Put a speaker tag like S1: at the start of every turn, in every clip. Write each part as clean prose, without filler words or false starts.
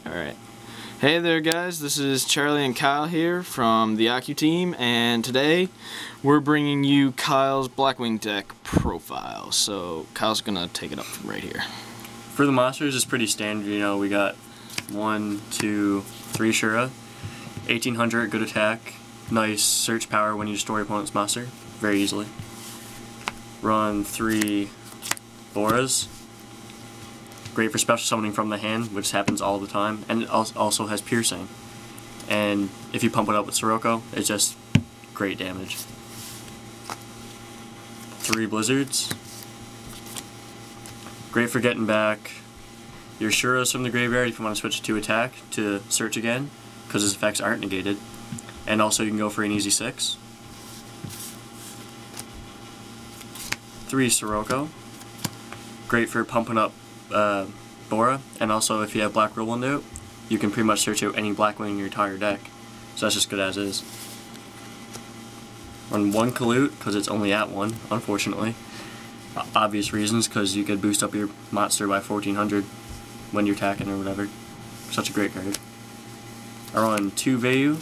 S1: Alright. Hey there guys, this is Charlie and Kyle here from the Aku team, and today we're bringing you Kyle's Blackwing deck profile. So Kyle's gonna take it up from right here.
S2: For the monsters, it's pretty standard, you know, we got 1, 2, 3 Shura, 1800 good attack, nice search power when you destroy your opponent's monster, very easily. Run 3 Boras. Great for special summoning from the hand, which happens all the time, and it also has piercing. And if you pump it up with Sirocco, it's just great damage. 3 Blizzards. Great for getting back your Shuras from the graveyard if you want to switch it to attack to search again, because his effects aren't negated. And also you can go for an easy 6. 3 Sirocco. Great for pumping up Bora, and also if you have Black Whirlwind out, you can pretty much search out any Blackwing in your entire deck. So that's just good as is. Run 1 Kalute, because it's only at 1, unfortunately. Obvious reasons, because you could boost up your monster by 1400 when you're attacking or whatever. Such a great card. I run 2 Vayu,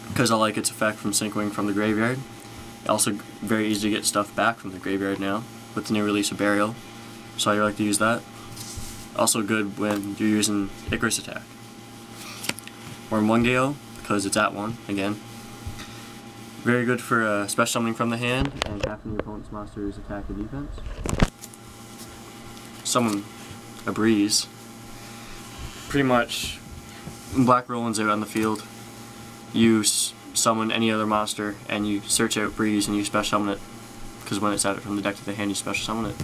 S2: because I like its effect from Sinkwing from the graveyard. Also very easy to get stuff back from the graveyard now, with the new release of Burial. So I like to use that. Also good when you're using Icarus attack. Run 1 Gale, because it's at 1, again. Very good for special summoning from the hand, and half of your opponent's monster's attack or defense. Summon a Breeze. Pretty much, when Black Whirlwind's out on the field, you summon any other monster, and you search out Breeze, and you special summon it. Because when it's added from the deck to the hand, you special summon it.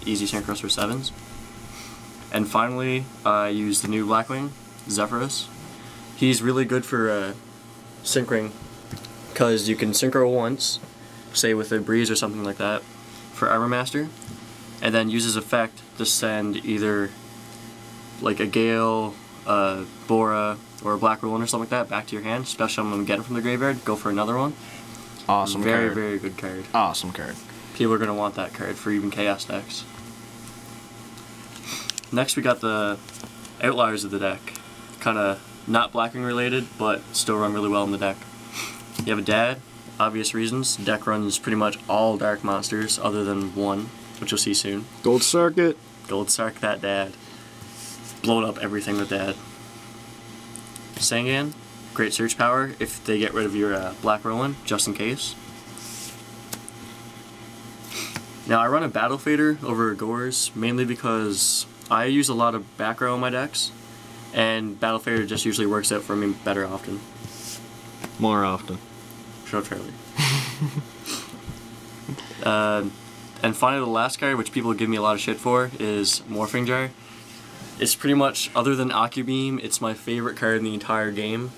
S2: Easy synchros for 7s. And finally, I use the new Blackwing, Zephyrus. He's really good for synchroing, because you can synchro once, say with a Breeze or something like that, for Armor Master, and then use his effect to send either like a Gale, Bora, or a Black Whirlwind or something like that back to your hand, special summon them, get it from the graveyard, go for another one.
S1: Awesome
S2: very,
S1: card.
S2: very good card.
S1: Awesome card.
S2: People are going to want that card for even Chaos decks. Next we got the outliers of the deck. Kind of not Blackwing related, but still run really well in the deck. You have a Dad, obvious reasons. The deck runs pretty much all dark monsters other than one, which you'll see soon.
S1: Gold Circuit.
S2: Gold Sark that Dad. Blowed up everything with Dad. Sangan, great search power if they get rid of your Black Whirlwind, just in case. Now I run a Battle Fader over Gores, mainly because I use a lot of back row in my decks, and Battle Fader just usually works out for me better often.
S1: More often.
S2: Shut up, Charlie. And finally the last card, which people give me a lot of shit for, is Morphing Jar. It's pretty much, other than Ocubeam, it's my favorite card in the entire game.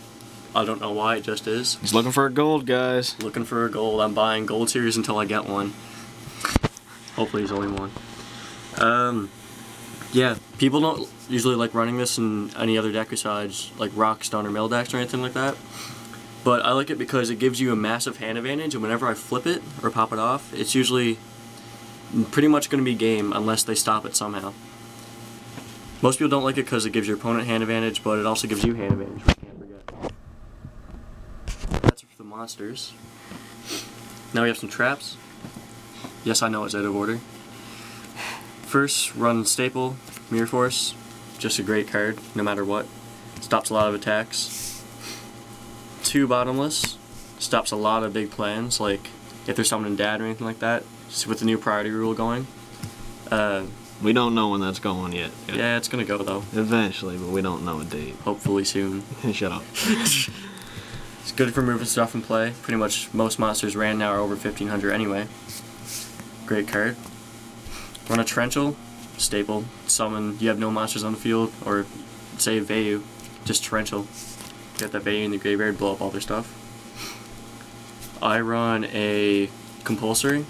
S2: I don't know why, it just is.
S1: He's looking for a gold, guys.
S2: Looking for a gold. I'm buying gold series until I get one. Hopefully there's only one. Yeah, people don't usually like running this in any other deck besides like Rock, Stone, or Mill decks or anything like that. But I like it because it gives you a massive hand advantage, and whenever I flip it or pop it off, it's usually pretty much going to be game unless they stop it somehow. Most people don't like it because it gives your opponent hand advantage, but it also gives you hand advantage, which you can't forget. That's it for the monsters. Now we have some traps. Yes, I know it's out of order. First, run Staple, Mirror Force. Just a great card, no matter what. Stops a lot of attacks. 2 Bottomless. Stops a lot of big plans, like if there's summoning Dad or anything like that, just with the new priority rule going.
S1: We don't know when that's going yet.
S2: Yeah, it's gonna go though.
S1: Eventually, but we don't know a date.
S2: Hopefully soon.
S1: Shut up.
S2: It's good for moving stuff in play. Pretty much most monsters ran now are over 1500 anyway. Great card. Run a Torrential, Staple, summon, you have no monsters on the field, or say Vayu, just Torrential. Get that Vayu in the graveyard, blow up all their stuff. I run a Compulsory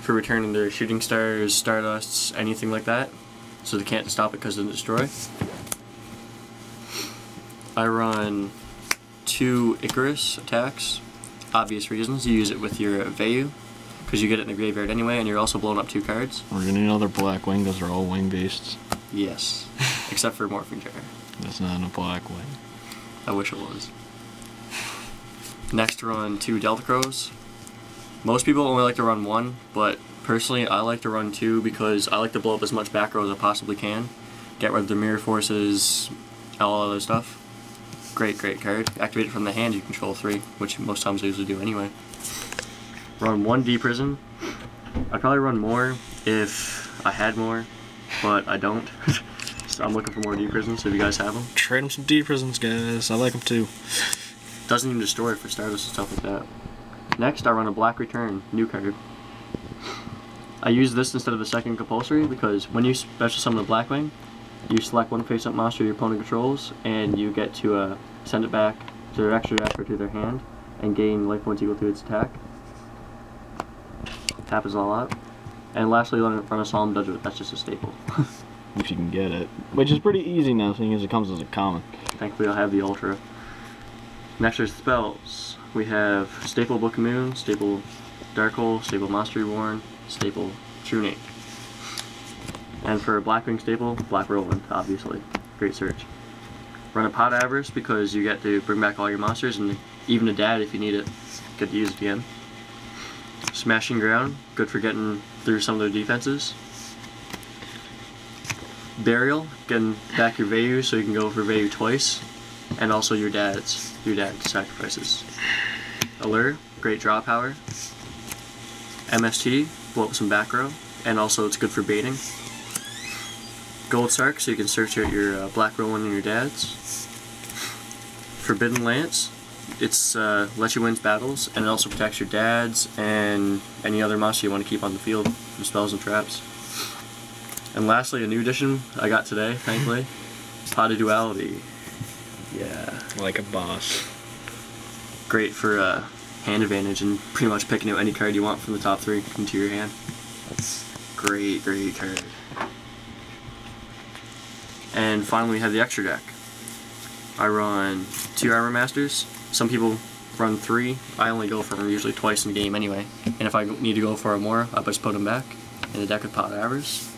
S2: for returning their Shooting Stars, Stardusts, anything like that, so they can't stop it because of the Destroy. I run 2 Icarus attacks, obvious reasons. You use it with your Vayu, because you get it in the graveyard anyway, and you're also blowing up 2 cards.
S1: We're gonna need another Blackwing, those are all wing beasts.
S2: Yes, except for Morphing Jar.
S1: That's not a Blackwing.
S2: I wish it was. Next, run 2 Delta Crows. Most people only like to run 1, but personally I like to run 2 because I like to blow up as much back row as I possibly can. Get rid of the mirror forces, all other stuff. Great card. Activate it from the hand, you control 3, which most times I usually do anyway. Run 1 D-Prison. I'd probably run more if I had more, but I don't. So I'm looking for more D-Prisons, so if you guys have them.
S1: Trade them some D-Prisons, guys. I like them too.
S2: Doesn't even destroy it for starters and stuff like that. Next, I run a Black Return, new card. I use this instead of the second compulsory because when you special summon the Blackwing, you select one face-up monster your opponent controls, and you get to send it back to their extra deck or to their hand, and gain life points equal to its attack. Happens a lot. And lastly, run a Solemn Judgment. That's just a staple.
S1: If you can get it. Which is pretty easy now, seeing as it comes as a common.
S2: Thankfully, I have the Ultra. Next are spells. We have Staple Book of Moon, Staple Dark Hole, Staple Monster Reborn, Staple True Nate. And for Blackwing staple, Black Whirlwind, obviously. Great search. Run a Pot Avarice because you get to bring back all your monsters, and even a dad if you need it. Good to use it again. Smashing Ground, good for getting through some of their defenses. Burial, getting back your Vayu so you can go for Vayu twice. And also your dad's sacrifices. Allure, great draw power. MST, blow up some back row, and also it's good for baiting. Gold Sark, so you can search out your Black Whirlwind and your dad's. Forbidden Lance, it's lets you win battles, and it also protects your dad's and any other monster you want to keep on the field from spells and traps. And lastly, a new addition I got today, thankfully, Pot of Duality. Yeah.
S1: Like a boss.
S2: Great for hand advantage and pretty much picking out any card you want from the top 3 into your hand. Great card. And finally we have the extra deck. I run 2 Armor Masters. Some people run 3. I only go for them usually twice in the game anyway. And if I need to go for more, I just put them back in the deck with Pot of Avarice.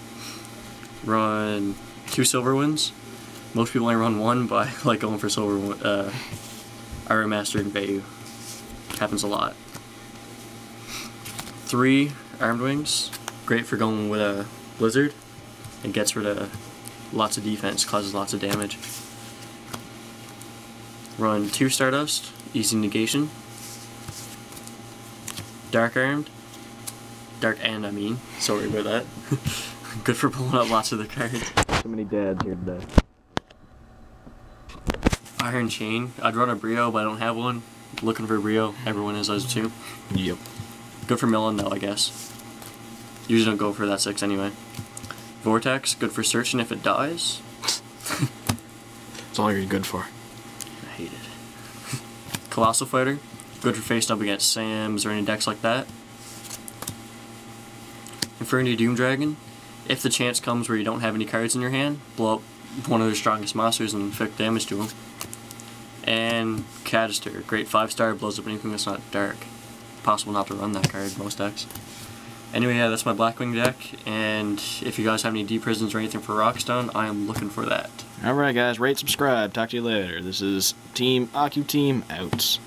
S2: Run 2 Silver Winds. Most people only run 1, but I like going for Silver Armor Master and Vayu. Happens a lot. 3 Armed Wings. Great for going with a Blizzard. It gets rid of lots of defense, causes lots of damage. Run 2 Stardust, easy negation. Dark Armed. Dark End, I mean. Sorry about that. Good for pulling out lots of the cards.
S1: So many dads here today.
S2: Iron Chain. I'd run a Brio, but I don't have one. Looking for a Brio. Everyone is those too.
S1: Yep.
S2: Good for milling though, I guess. Usually don't go for that 6 anyway. Vortex, good for searching if it dies.
S1: That's all you're good for.
S2: I hate it. Colossal Fighter, good for facing up against Sams or any decks like that. Inferno Doom Dragon, if the chance comes where you don't have any cards in your hand, blow up one of their strongest monsters and inflict damage to them. And Cadister, great 5-star, blows up anything that's not dark. Possible not to run that card, most decks. Anyway, yeah, that's my Blackwing deck, and if you guys have any D-Prisons or anything for Rockstone, I am looking for that.
S1: Alright guys, rate, subscribe, talk to you later. This is Team AcuTeam out.